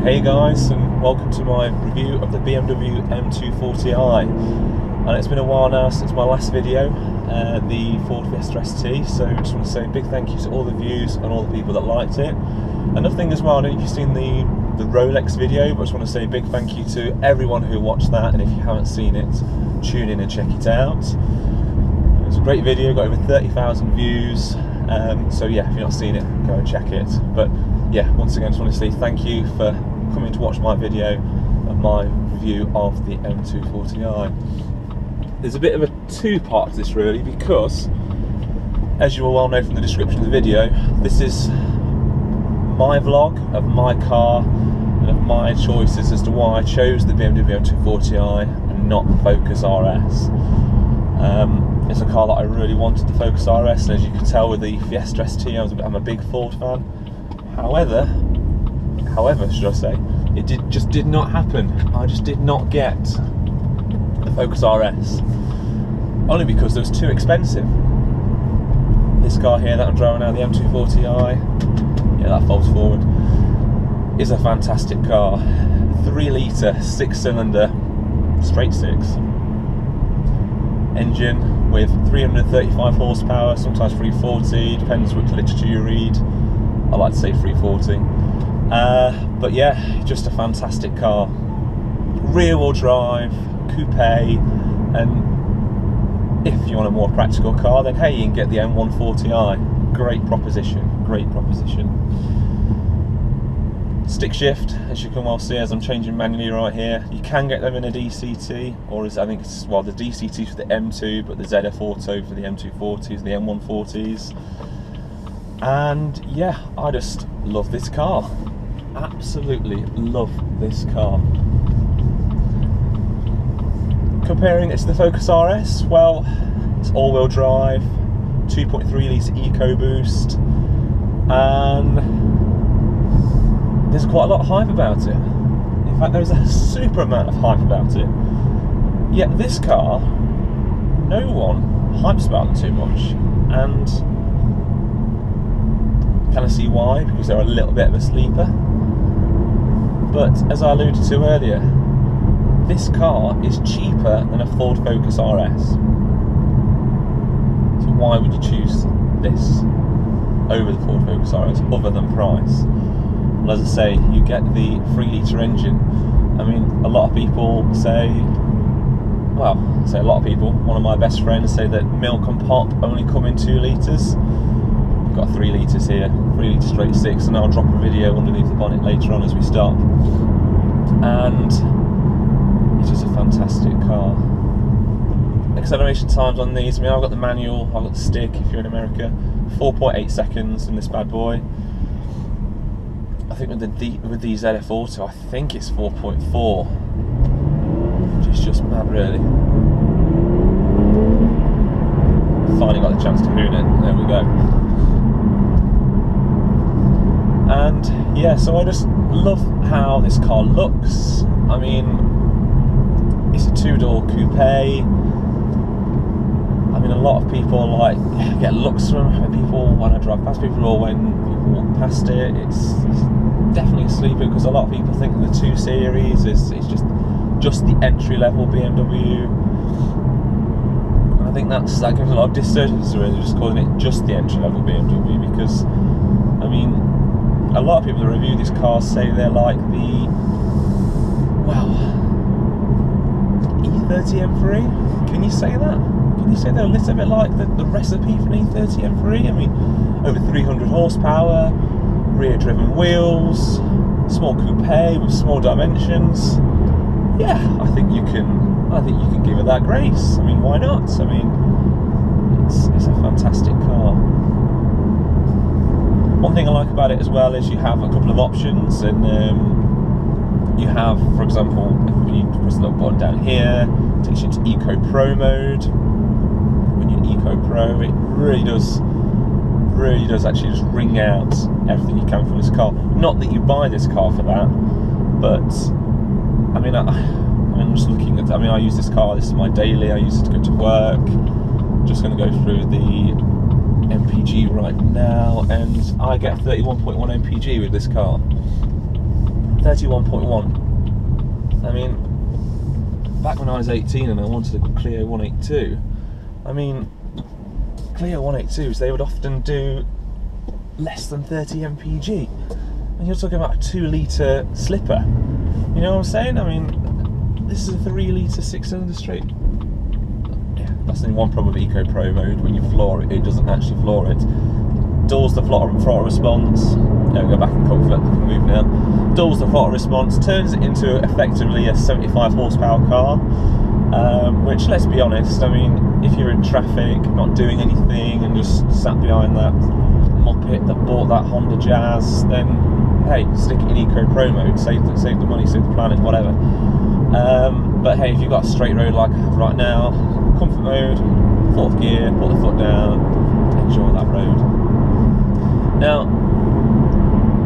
Hey guys, and welcome to my review of the BMW M240i. And it's been a while now since my last video, the Ford Fiesta ST, so I just want to say a big thank you to all the views and all the people that liked it. Another thing as well, I don't know if you've seen the Rolex video, but I just want to say a big thank you to everyone who watched that, and if you haven't seen it, tune in and check it out. It's a great video, got over 30,000 views, so yeah, if you've not seen it, go and check it. But yeah, once again, I just want to say thank you for coming to watch my video of my review of the M240i. There's a bit of a two-part to this really, because as you will well know from the description of the video, this is my vlog of my car and of my choices as to why I chose the BMW M240i and not the Focus RS. It's a car that I really wanted, the Focus RS, and as you can tell with the Fiesta ST, I'm a big Ford fan. However, should I say, it just did not happen. I just did not get the Focus RS, only because it was too expensive. This car here that I'm driving now, the M240i, yeah, that folds forward, is a fantastic car. 3 litre, 6-cylinder, straight 6 engine with 335 horsepower, sometimes 340, depends which literature you read. I like to say 340. But yeah, just a fantastic car. Rear-wheel drive, coupe, and if you want a more practical car, then hey, you can get the M140i. Great proposition, great proposition. Stick shift, as you can well see, as I'm changing manually right here. You can get them in a DCT, or as I think it's, well, the DCT for the M2, but the ZF Auto for the M240s, the M140s. And yeah, I just love this car. Absolutely love this car. Comparing it to the Focus RS, well, it's all-wheel drive, 2.3 litre EcoBoost, and there's quite a lot of hype about it. In fact, there's a super amount of hype about it. Yet this car, no one hypes about it too much, and kind of see why, because they're a little bit of a sleeper. But as I alluded to earlier, this car is cheaper than a Ford Focus RS. So why would you choose this over the Ford Focus RS other than price? Well, as I say, you get the 3 litre engine. I mean, a lot of people say, well, I say a lot of people, one of my best friends say that milk and pop only come in 2 litres. We've got 3 litres here, 3 litre straight 6, and I'll drop a video underneath the bonnet later on as we stop. And it's just a fantastic car. Acceleration times on these, I mean, I've got the manual, I've got the stick if you're in America, 4.8 seconds in this bad boy. I think with the ZF Auto, I think it's 4.4, which is just mad really. Finally got the chance to hoon it, there we go. And yeah, so I just love how this car looks. I mean, it's a 2-door coupe. I mean, a lot of people like get looks from people when I drive past people, or when people walk past it. It's definitely a sleeper, because a lot of people think the 2 Series is just the entry-level BMW. And I think that gives a lot of disservice really, just calling it just the entry-level BMW, because I mean, a lot of people that review these cars say they're like the, well, E30 M3? Can you say that? Can you say they're a little bit like the recipe for an E30 M3? I mean, over 300 horsepower, rear-driven wheels, small coupe with small dimensions. Yeah, I think you can give it that grace. I mean, why not? I mean, it's a fantastic car. One thing I like about it as well is you have a couple of options, and you have, for example, when you press the little button down here, it takes you into Eco Pro mode. When you're in Eco Pro, it really does actually just wring out everything you can from this car. Not that you buy this car for that, but I mean, I'm just looking at, I mean, I use this car, this is my daily, I use it to go to work. Just going to go through the MPG right now, and I get 31.1 MPG with this car. 31.1. I mean, back when I was 18 and I wanted a Clio 182, I mean, Clio 182s, they would often do less than 30 mpg. And you're talking about a 2 litre slipper. You know what I'm saying? I mean, this is a 3 litre 6-cylinder straight. Yeah, that's the one problem with Eco Pro mode. When you floor it, it doesn't actually floor it. Dulls the throttle response. No, go back and comfort. I can move now. Dulls the throttle response, turns it into effectively a 75 horsepower car. Which, let's be honest, I mean, if you're in traffic, not doing anything, and just sat behind that moppet that bought that Honda Jazz, then hey, stick it in Eco Pro mode, save the money, save the planet, whatever. But hey, if you've got a straight road like I have right now, comfort mode, 4th gear, put the foot down, enjoy that road. Now,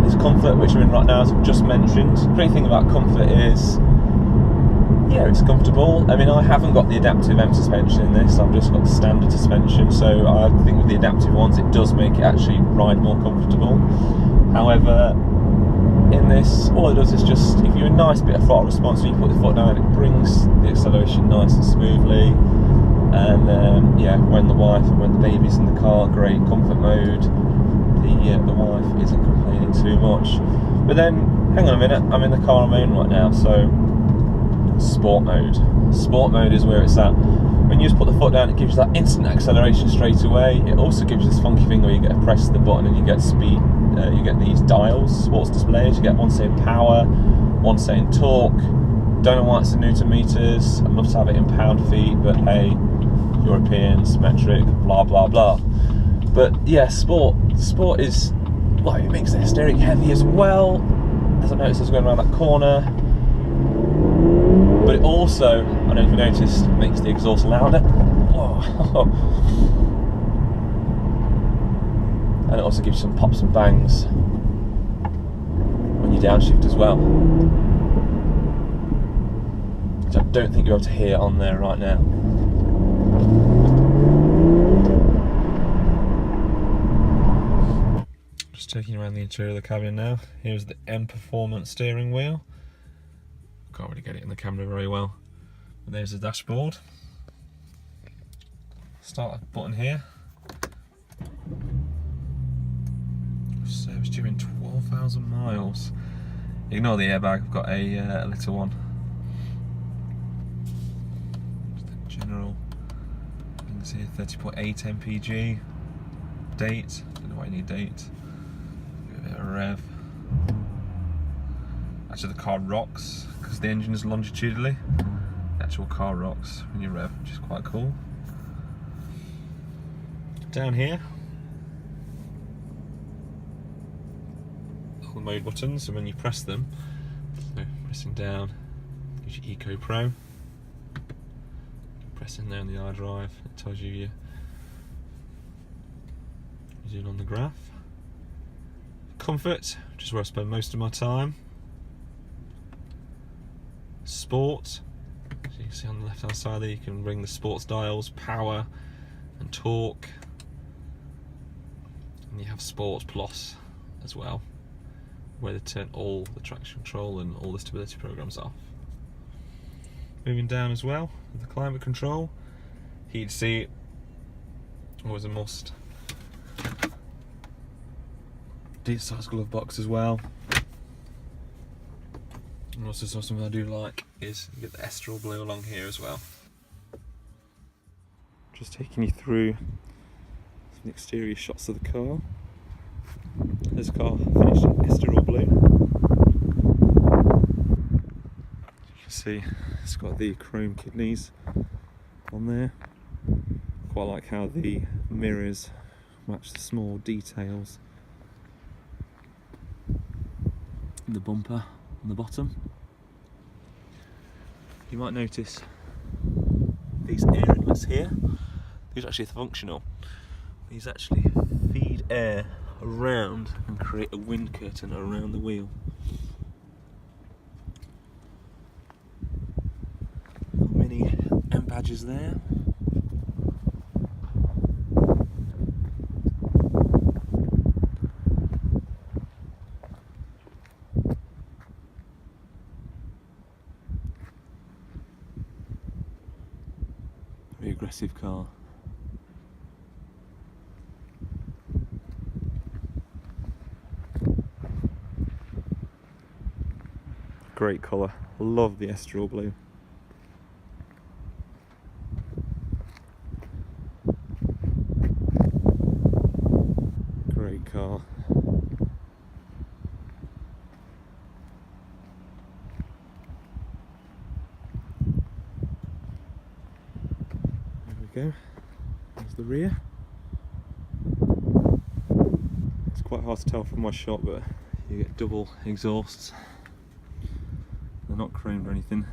this comfort which we're in right now, as I've just mentioned, the great thing about comfort is, yeah, it's comfortable. I mean, I haven't got the adaptive M suspension in this, I've just got the standard suspension, so I think with the adaptive ones it does make it actually ride more comfortable. However, in this, all it does is just, if you're a nice bit of throttle response when you put the foot down, it brings the acceleration nice and smoothly. And yeah, when the wife and when the baby's in the car, great comfort mode. The wife isn't complaining too much. But then, hang on a minute, I'm in the car I'm in right now, so sport mode. Sport mode is where it's at. When you just put the foot down, it gives you that instant acceleration straight away. It also gives you this funky thing where you get to press the button and you get speed. You get these dials, sports displays. You get one saying power, one saying torque. Don't know why it's in Newton meters. I'd love to have it in pound feet, but hey, Europeans, metric, blah blah blah. But yeah, sport is, well, it makes the steering heavy as well, as I noticed as going around that corner. But it also, I don't know if you noticed, makes the exhaust louder. Oh. And it also gives you some pops and bangs when you downshift as well, which I don't think you're able to hear on there right now. Just taking around the interior of the cabin now. Here's the M Performance steering wheel. Can't really get it in the camera very well. But there's the dashboard. Start button here. Service during 12,000 miles. Ignore the airbag, I've got a little one. Just the general things here, 30.8 mpg. Date, don't know why you need date. Give it a bit of rev. Actually the car rocks, because the engine is longitudinally. The actual car rocks when you rev, which is quite cool. Down here, all the mode buttons, and when you press them, so pressing down gives you Eco Pro. Pressing there on the iDrive, it tells you you're doing on the graph. Comfort, which is where I spend most of my time. Sport, so you can see on the left hand side there you can ring the sports dials, power and torque. And you have Sports Plus as well, where they turn all the traction control and all the stability programs off. Moving down as well, the climate control, heated seat, always a must. Decent size glove box as well. And also something I do like is you get the Estoril blue along here as well. Just taking you through the exterior shots of the car. This car finished in Estoril blue. You can see it's got the chrome kidneys on there. Quite like how the mirrors match the small details. The bumper on the bottom. You might notice these air inlets here. These are actually functional. These actually feed air around and create a wind curtain around the wheel. Mini M badges there. massive car. Great colour, love the Estoril blue. Great car. There we go, there's the rear. It's quite hard to tell from my shot, but you get double exhausts. They're not chromed or anything,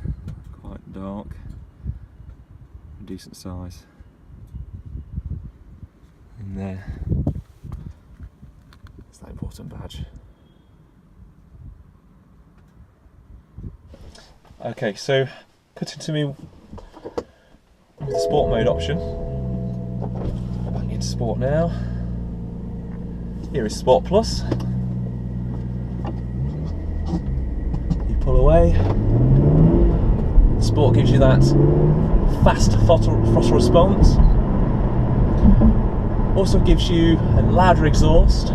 quite dark, decent size. And there, it's that important badge. Okay, so cutting to me with the sport mode option. Back into sport now. Here is Sport Plus. Pull away. Sport gives you that fast throttle response. Also gives you a louder exhaust.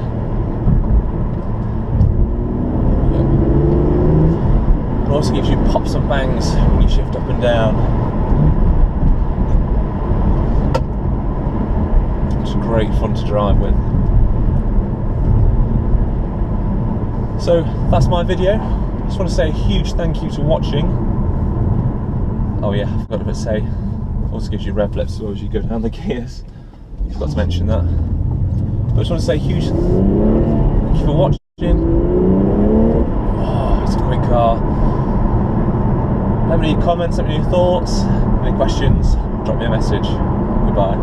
It also gives you pops and bangs when you shift up and down. It's great fun to drive with. So that's my video. I just want to say a huge thank you to watching. Oh yeah, I forgot to say, it also gives you rev flips as well as you go down the gears. I forgot to mention that. But I just want to say a huge thank you for watching. Oh, it's a great car. Let me know your comments, let me know your thoughts, any questions, drop me a message. Goodbye.